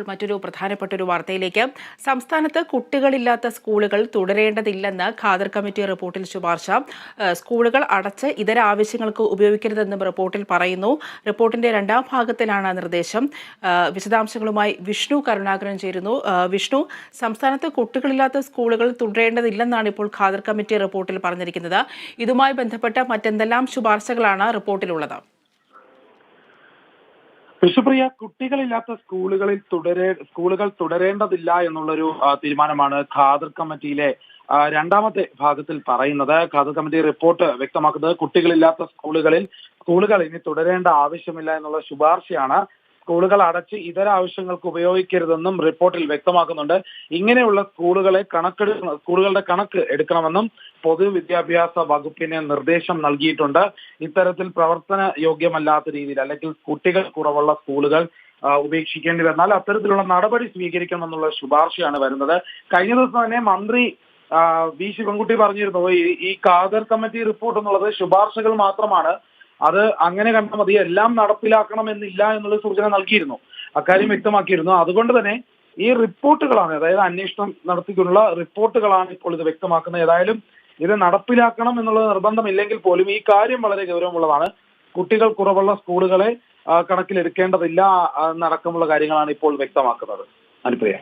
മറ്റൊരു പ്രധാനപ്പെട്ട ഒരു വാർത്തയിലേക്ക്. സംസ്ഥാനത്ത് കുട്ടികളില്ലാത്ത സ്കൂളുകൾ തുടരേണ്ടതില്ലെന്ന് ഖാദർ കമ്മിറ്റി റിപ്പോർട്ടിൽ ശുപാർശ. സ്കൂളുകൾ അടച്ച് ഇതര ആവശ്യങ്ങൾക്ക് ഉപയോഗിക്കരുതെന്നും റിപ്പോർട്ടിൽ പറയുന്നു. റിപ്പോർട്ടിന്റെ രണ്ടാം ഭാഗത്തിലാണ് നിർദ്ദേശം. വിശദാംശങ്ങളുമായി വിഷ്ണു കരുണാകരൻ ചേരുന്നു. വിഷ്ണു, സംസ്ഥാനത്ത് കുട്ടികളില്ലാത്ത സ്കൂളുകൾ തുടരേണ്ടതില്ലെന്നാണ് ഇപ്പോൾ ഖാദർ കമ്മിറ്റി റിപ്പോർട്ടിൽ പറഞ്ഞിരിക്കുന്നത്. ഇതുമായി ബന്ധപ്പെട്ട മറ്റെന്തെല്ലാം ശുപാർശകളാണ് റിപ്പോർട്ടിലുള്ളത്? വിഷുപ്രിയ, കുട്ടികളില്ലാത്ത സ്കൂളുകൾ തുടരേണ്ടതില്ല എന്നുള്ളൊരു തീരുമാനമാണ് ഖാദർ കമ്മിറ്റിയിലെ രണ്ടാമത്തെ ഭാഗത്തിൽ പറയുന്നത്. ഖാദർ കമ്മിറ്റി റിപ്പോർട്ട് വ്യക്തമാക്കുന്നത് കുട്ടികളില്ലാത്ത സ്കൂളുകൾ ഇനി തുടരേണ്ട ആവശ്യമില്ല എന്നുള്ള ശുപാർശയാണ്. സ്കൂളുകൾ അടച്ച് ഇതര ആവശ്യങ്ങൾക്ക് ഉപയോഗിക്കരുതെന്നും റിപ്പോർട്ടിൽ വ്യക്തമാക്കുന്നുണ്ട്. ഇങ്ങനെയുള്ള സ്കൂളുകളുടെ കണക്ക് എടുക്കണമെന്നും പൊതുവിദ്യാഭ്യാസ വകുപ്പിന് നിർദ്ദേശം നൽകിയിട്ടുണ്ട്. ഇത്തരത്തിൽ പ്രവർത്തന യോഗ്യമല്ലാത്ത രീതിയിൽ അല്ലെങ്കിൽ കുട്ടികൾ കുറവുള്ള സ്കൂളുകൾ ഉപേക്ഷിക്കേണ്ടി വന്നാൽ അത്തരത്തിലുള്ള നടപടി സ്വീകരിക്കണമെന്നുള്ള ശുപാർശയാണ് വരുന്നത്. കഴിഞ്ഞ ദിവസം തന്നെ മന്ത്രി വി ശിവൻകുട്ടി പറഞ്ഞിരുന്നു, ഈ ഖാദർ കമ്മിറ്റി റിപ്പോർട്ട് എന്നുള്ളത് ശുപാർശകൾ മാത്രമാണ്, അത് അങ്ങനെ കണ്ടാൽ മതി, എല്ലാം നടപ്പിലാക്കണമെന്നില്ല എന്നുള്ള സൂചന നൽകിയിരുന്നു. അക്കാര്യം വ്യക്തമാക്കിയിരുന്നു. അതുകൊണ്ട് തന്നെ ഈ റിപ്പോർട്ടുകളാണ്, അതായത് അന്വേഷണം നടത്തിയിട്ടുള്ള റിപ്പോർട്ടുകളാണ് ഇപ്പോൾ ഇത് വ്യക്തമാക്കുന്നത്. ഏതായാലും ഇത് നടപ്പിലാക്കണം എന്നുള്ള നിർബന്ധമില്ലെങ്കിൽ പോലും ഈ കാര്യം വളരെ ഗൗരവമുള്ളതാണ്. കുട്ടികൾ കുറവുള്ള സ്കൂളുകളെ കണക്കിലെടുക്കേണ്ടതില്ല എന്നടക്കമുള്ള കാര്യങ്ങളാണ് ഇപ്പോൾ വ്യക്തമാക്കുന്നത്. അനുപ്രിയ.